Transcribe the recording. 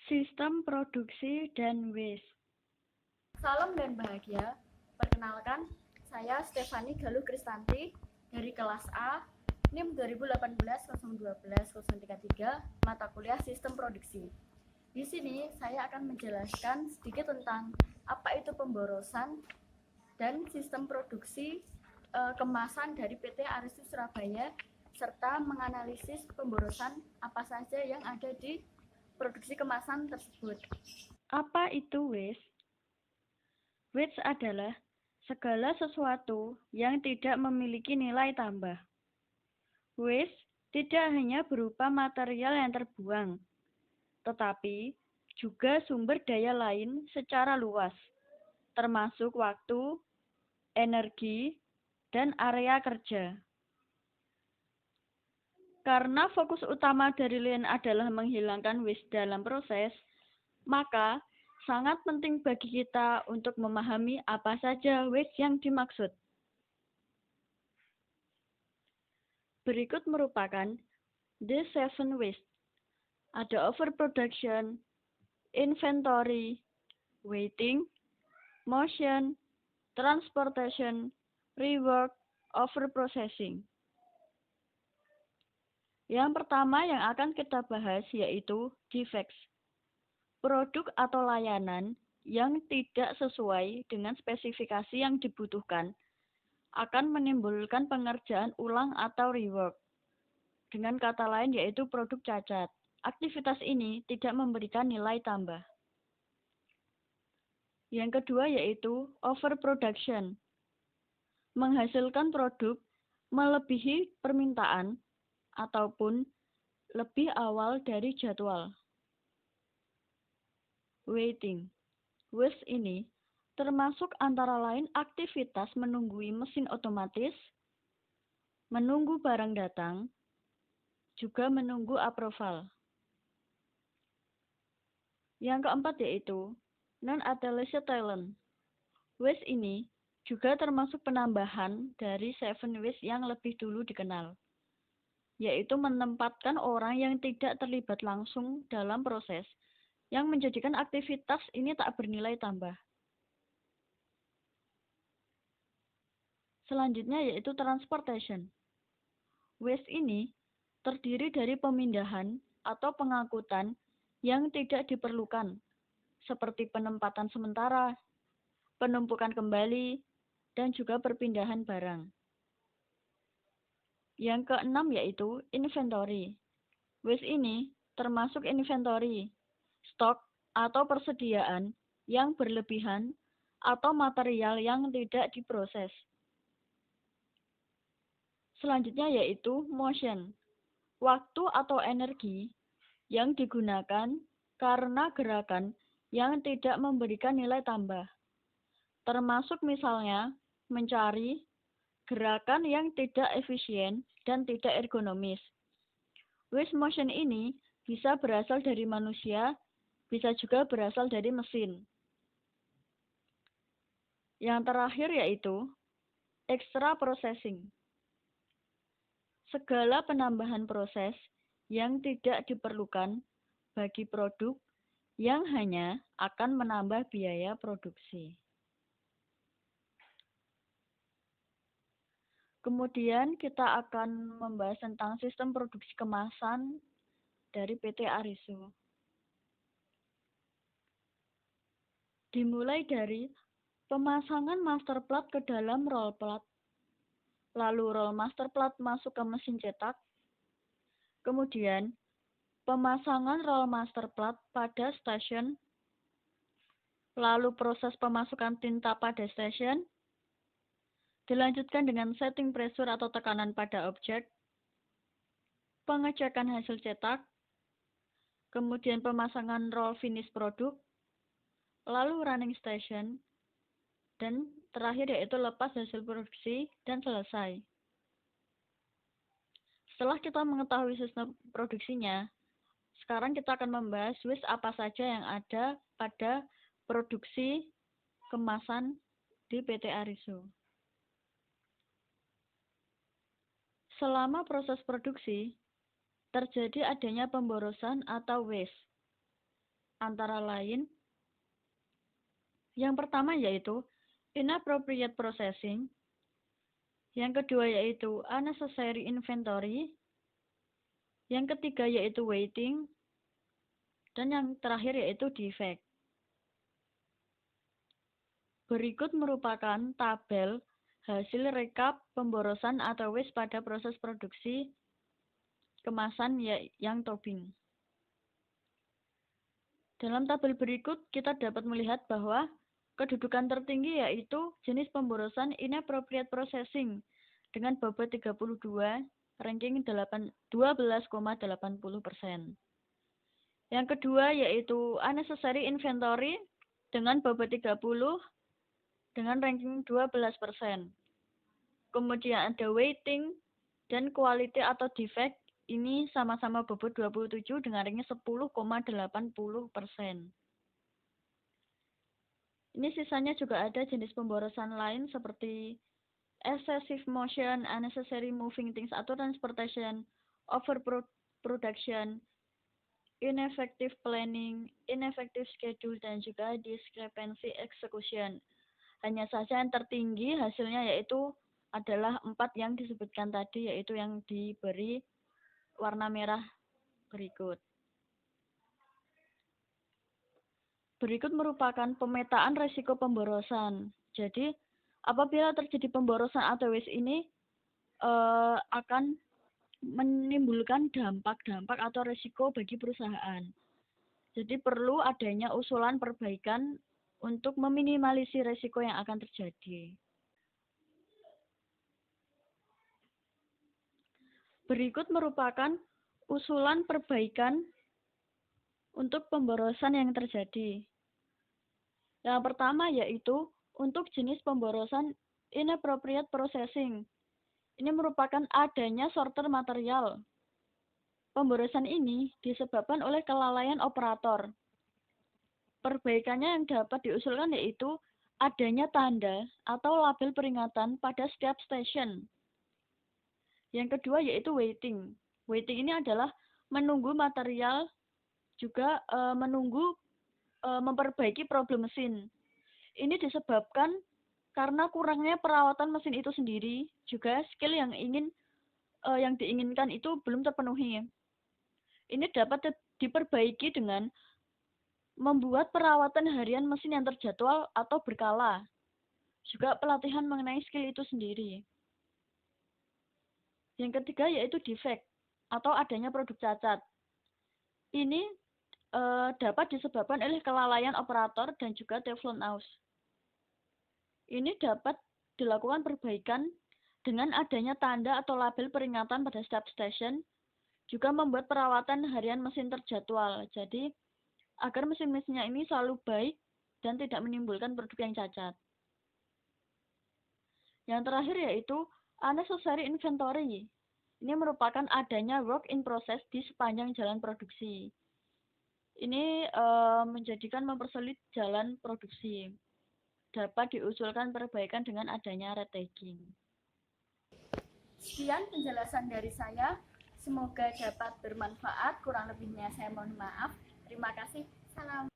Sistem produksi dan waste. Salam dan bahagia. Perkenalkan, saya Stefani Galuh Kristanti dari kelas A, NIM 2018-012-033, mata kuliah Sistem Produksi. Di sini saya akan menjelaskan sedikit tentang apa itu pemborosan dan sistem produksi kemasan dari PT Aristo Surabaya, serta menganalisis pemborosan apa saja yang ada di produksi kemasan tersebut. Apa itu waste? Waste adalah segala sesuatu yang tidak memiliki nilai tambah. Waste tidak hanya berupa material yang terbuang, tetapi juga sumber daya lain secara luas, termasuk waktu, energi, dan area kerja. Karena fokus utama dari Lean adalah menghilangkan waste dalam proses, maka sangat penting bagi kita untuk memahami apa saja waste yang dimaksud. Berikut merupakan the 7 waste. Ada overproduction, inventory, waiting, motion, transportation, rework, overprocessing. Yang pertama yang akan kita bahas yaitu defects. Produk atau layanan yang tidak sesuai dengan spesifikasi yang dibutuhkan akan menimbulkan pengerjaan ulang atau rework. Dengan kata lain yaitu produk cacat. Aktivitas ini tidak memberikan nilai tambah. Yang kedua yaitu overproduction. Menghasilkan produk melebihi permintaan ataupun lebih awal dari jadwal. Waiting. Waste ini termasuk antara lain aktivitas menunggui mesin otomatis, menunggu barang datang, juga menunggu approval. Yang keempat yaitu non-utilized talent. Waste ini juga termasuk penambahan dari 7 waste yang lebih dulu dikenal, yaitu menempatkan orang yang tidak terlibat langsung dalam proses, yang menjadikan aktivitas ini tak bernilai tambah. Selanjutnya yaitu transportation. Waste ini terdiri dari pemindahan atau pengangkutan yang tidak diperlukan, seperti penempatan sementara, penumpukan kembali, dan juga perpindahan barang. Yang keenam yaitu inventory. Waste ini termasuk inventory, stok atau persediaan yang berlebihan atau material yang tidak diproses. Selanjutnya yaitu motion, waktu atau energi yang digunakan karena gerakan yang tidak memberikan nilai tambah, termasuk misalnya mencari gerakan yang tidak efisien dan tidak ergonomis. Waste motion ini bisa berasal dari manusia, bisa juga berasal dari mesin. Yang terakhir yaitu extra processing. Segala penambahan proses yang tidak diperlukan bagi produk yang hanya akan menambah biaya produksi. Kemudian kita akan membahas tentang sistem produksi kemasan dari PT Ariso. Dimulai dari pemasangan master plat ke dalam roll plat, lalu roll master plat masuk ke mesin cetak, kemudian pemasangan roll master plat pada stasiun, lalu proses pemasukan tinta pada stasiun, dilanjutkan dengan setting pressure atau tekanan pada objek, pengecekan hasil cetak, kemudian pemasangan roll finish produk, lalu running station, dan terakhir yaitu lepas hasil produksi dan selesai. Setelah kita mengetahui sistem produksinya, sekarang kita akan membahas waste apa saja yang ada pada produksi kemasan di PT Ariso. Selama proses produksi, terjadi adanya pemborosan atau waste. antara lain yang pertama yaitu inappropriate processing, yang kedua yaitu unnecessary inventory, yang ketiga yaitu waiting, dan yang terakhir yaitu defect. Berikut merupakan tabel hasil rekap pemborosan atau waste pada proses produksi kemasan yang topping. Dalam tabel berikut kita dapat melihat bahwa kedudukan tertinggi yaitu jenis pemborosan inappropriate processing dengan bobot 32, ranking 12,80%. Yang kedua yaitu unnecessary inventory dengan bobot 30 dengan ranking 12%. Kemudian ada waiting dan quality atau defect, ini sama-sama bobot 27 dengan ranking 10,80%. Ini sisanya juga ada jenis pemborosan lain seperti excessive motion, unnecessary moving things atau transportation, overproduction, ineffective planning, ineffective schedule, dan juga discrepancy execution. Hanya saja yang tertinggi hasilnya yaitu adalah 4 yang disebutkan tadi, yaitu yang diberi warna merah berikut. Berikut merupakan pemetaan risiko pemborosan. Jadi, apabila terjadi pemborosan atau waste ini akan menimbulkan dampak-dampak atau risiko bagi perusahaan. Jadi, perlu adanya usulan perbaikan untuk meminimalisir risiko yang akan terjadi. Berikut merupakan usulan perbaikan untuk pemborosan yang terjadi. Yang pertama yaitu untuk jenis pemborosan inappropriate processing. Ini merupakan adanya sorter material. Pemborosan ini disebabkan oleh kelalaian operator. Perbaikannya yang dapat diusulkan yaitu adanya tanda atau label peringatan pada setiap stasiun. Yang kedua yaitu waiting. Waiting ini adalah menunggu material, juga menunggu memperbaiki problem mesin. Ini disebabkan karena kurangnya perawatan mesin itu sendiri, juga skill yang diinginkan itu belum terpenuhi. Ini dapat diperbaiki dengan membuat perawatan harian mesin yang terjadwal atau berkala. Juga pelatihan mengenai skill itu sendiri. Yang ketiga yaitu defect atau adanya produk cacat. Ini dapat disebabkan oleh kelalaian operator dan juga Teflon aus. Ini dapat dilakukan perbaikan dengan adanya tanda atau label peringatan pada setiap stasiun, juga membuat perawatan harian mesin terjadwal. Jadi, agar mesin-mesinnya ini selalu baik dan tidak menimbulkan produk yang cacat. Yang terakhir yaitu unnecessary inventory. Ini merupakan adanya work in process di sepanjang jalan produksi. Ini menjadikan mempersulit jalan produksi. Dapat diusulkan perbaikan dengan adanya red tagging. Sekian penjelasan dari saya. Semoga dapat bermanfaat. Kurang lebihnya saya mohon maaf. Terima kasih. Salam.